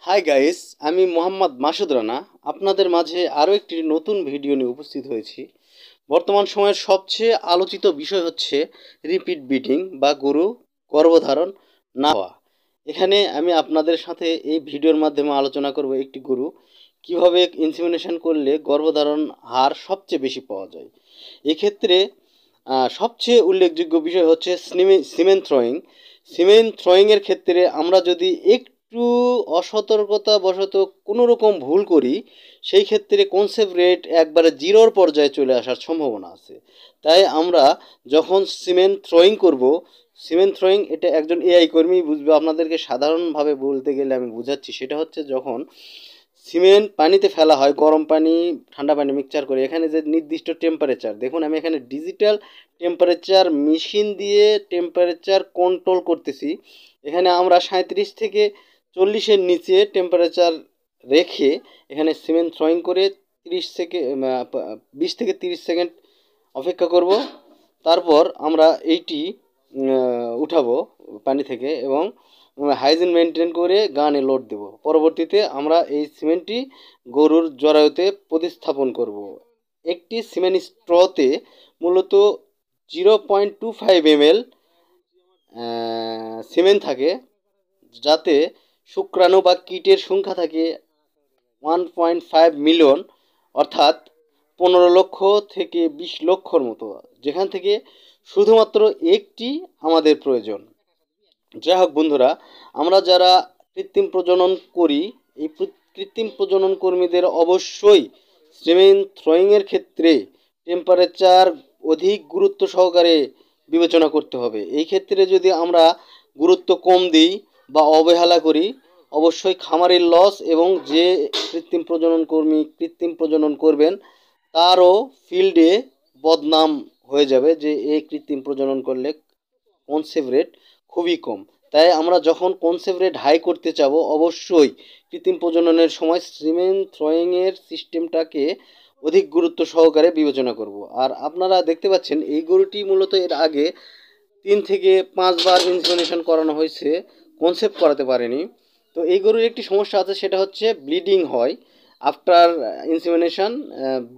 Hi guys, আমি মোহাম্মদ মাসুদ রানা আপনাদের মাঝে আরও একটি নতুন ভিডিও নিয়ে উপস্থিত হয়েছি। বর্তমান সময়ের সবচেয়ে আলোচিত বিষয় হচ্ছে রিপিট ব্রিডিং বা গরু গর্ভধারণ না হওয়া। এখানে আমি আপনাদের সাথে এই ভিডিওর মাধ্যমে আলোচনা করব একটি গরু কিভাবে ইনসেমিনেশন করলে গর্ভধারণ হার সবচেয়ে বেশি পাওয়া যায়। এক্ষেত্রে সবচেয়ে উল্লেখযোগ্য বিষয় হচ্ছে সিমেন থ্রোয়িং। সিমেন থ্রোয়িংয়ের ক্ষেত্রে আমরা যদি একটু অসতর্কতাবশত কোনো রকম ভুল করি, সেই ক্ষেত্রে কনসেপ্ট রেট একবারে জিরোর পর্যায়ে চলে আসার সম্ভাবনা আছে। তাই আমরা যখন সিমেন্ট থ্রোয়িং করব, সিমেন্ট থ্রোয়িং এটা একজন এআই কর্মী বুঝবে। আপনাদেরকে সাধারণভাবে বলতে গেলে আমি বুঝাচ্ছি, সেটা হচ্ছে যখন সিমেন্ট পানিতে ফেলা হয়, গরম পানি ঠান্ডা পানি মিক্সচার করে, এখানে যে নির্দিষ্ট টেম্পারেচার দেখুন, আমি এখানে ডিজিটাল টেম্পারেচার মেশিন দিয়ে টেম্পারেচার কন্ট্রোল করতেছি। এখানে আমরা 37 থেকে 40-এর নিচে টেম্পারেচার রেখে এখানে সিমেন্ট থ্রোয়িং করে 20 থেকে 30 সেকেন্ড অপেক্ষা করব। তারপর আমরা এইটি উঠাবো পানি থেকে এবং হাইজিন মেনটেন করে গানে লোড দেব। পরবর্তীতে আমরা এই সিমেন্টটি গরুর জরায়ুতে প্রতিস্থাপন করব। একটি সিমেন্ট স্ট্রতে মূলত 0.25 ml সিমেন্ট থাকে, যাতে শুক্রাণু বা কীটের সংখ্যা থাকে 1.5 মিলিয়ন, অর্থাৎ 15 লক্ষ থেকে 20 লক্ষর মতো, যেখান থেকে শুধুমাত্র একটি আমাদের প্রয়োজন। যাই হোক বন্ধুরা, আমরা যারা কৃত্রিম প্রজনন করি, এই কৃত্রিম প্রজনন কর্মীদের অবশ্যই সিমেন থ্রোয়িংয়ের ক্ষেত্রে টেম্পারেচার অধিক গুরুত্ব সহকারে বিবেচনা করতে হবে। এই ক্ষেত্রে যদি আমরা গুরুত্ব কম দিই বা অবহেলা করি, অবশ্যই খামারের লস এবং যে কৃত্রিম প্রজনন কর্মী কৃত্রিম প্রজনন করবেন তারও ফিল্ডে বদনাম হয়ে যাবে যে এই কৃত্রিম প্রজনন করলে কনসেপ্ট রেট খুবই কম। তাই আমরা যখন কনসেপ্ট রেট হাই করতে যাব, অবশ্যই কৃত্রিম প্রজননের সময় সিমেন থ্রোয়িংয়ের সিস্টেমটাকে অধিক গুরুত্ব সহকারে বিবেচনা করব। আর আপনারা দেখতে পাচ্ছেন এই গরুটি মূলত এর আগে 3 থেকে 5 বার ইনসেমিনেশন করানো হয়েছে, কনসেপ্ট করাতে পারেনি। তো এই গরুর একটি সমস্যা আছে, সেটা হচ্ছে ব্লিডিং হয় আফটার ইনসেমিনেশন,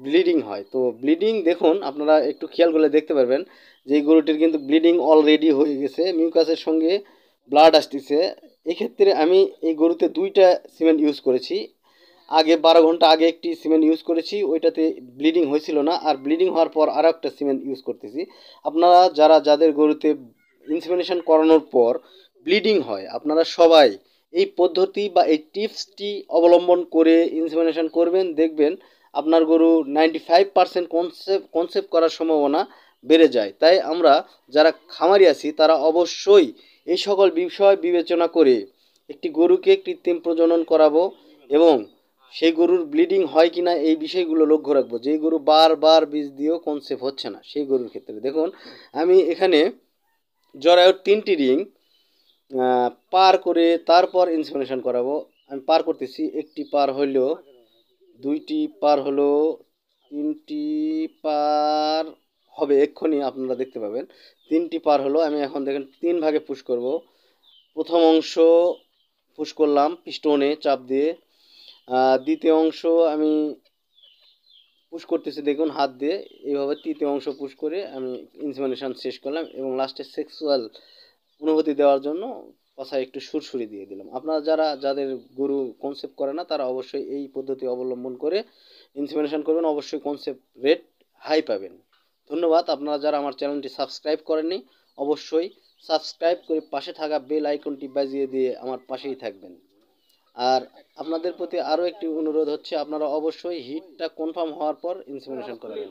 ব্লিডিং হয়। তো ব্লিডিং দেখুন, আপনারা একটু খেয়াল করলে দেখতে পারবেন যে এই গরুটির কিন্তু ব্লিডিং অলরেডি হয়ে গেছে, মিউকাসের সঙ্গে ব্লাড আসতেছে। এক্ষেত্রে আমি এই গরুতে 2টা সিমেন্ট ইউজ করেছি। আগে 12 ঘন্টা আগে একটি সিমেন্ট ইউজ করেছি, ওইটাতে ব্লিডিং হয়েছিল না, আর ব্লিডিং হওয়ার পর আরও একটা সিমেন্ট ইউজ করতেছি। আপনারা যাদের গরুতে ইনসেমিনেশন করানোর পর ব্লিডিং হয়, আপনারা সবাই এই পদ্ধতি বা এই টিপসটি অবলম্বন করে ইনসেমিনেশন করবেন, দেখবেন আপনার গরু 95% কনসেপ্ট করার সম্ভাবনা বেড়ে যায়। তাই আমরা যারা খামারি আছি তারা অবশ্যই এই সকল বিষয় বিবেচনা করে একটি গরুকে কৃত্রিম প্রজনন করাবো এবং সেই গরুর ব্লিডিং হয় কিনা এই বিষয়গুলো লক্ষ্য রাখবো। যেই গরু বারবার বীজ দিয়েও কনসেপ্ট হচ্ছে না, সেই গরুর ক্ষেত্রে দেখুন আমি এখানে জরায়ুর 3টি রিং পার করে তারপর ইনসেমিনেশন করাবো। আমি পার করতেছি, একটি পার হইল, 2টি পার হলো, 3টি পার হবে এক্ষুনি, আপনারা দেখতে পাবেন 3টি পার হলো। আমি এখন দেখেন 3 ভাগে পুশ করব। প্রথম অংশ পুশ করলাম পিস্টনে চাপ দিয়ে, দ্বিতীয় অংশ আমি পুশ করতেছি দেখুন হাত দিয়ে এইভাবে, তৃতীয় অংশ পুশ করে আমি ইনসেমিনেশন শেষ করলাম এবং লাস্টে সেক্সুয়াল অনুভূতি দেওয়ার জন্য পাছায় একটু সুরসুরি দিয়ে দিলাম। আপনারা যাদের গরু কনসেপ্ট করে না তারা অবশ্যই এই পদ্ধতি অবলম্বন করে ইনসেমিনেশন করবেন, অবশ্যই কনসেপ্ট রেট হাই পাবেন। ধন্যবাদ। আপনারা যারা আমার চ্যানেলটি সাবস্ক্রাইব করেননি, অবশ্যই সাবস্ক্রাইব করে পাশে থাকা বেল আইকনটি বাজিয়ে দিয়ে আমার পাশেই থাকবেন। আর আপনাদের প্রতি আরও একটি অনুরোধ হচ্ছে, আপনারা অবশ্যই হিটটা কনফার্ম হওয়ার পর ইনসেমিনেশন করবেন।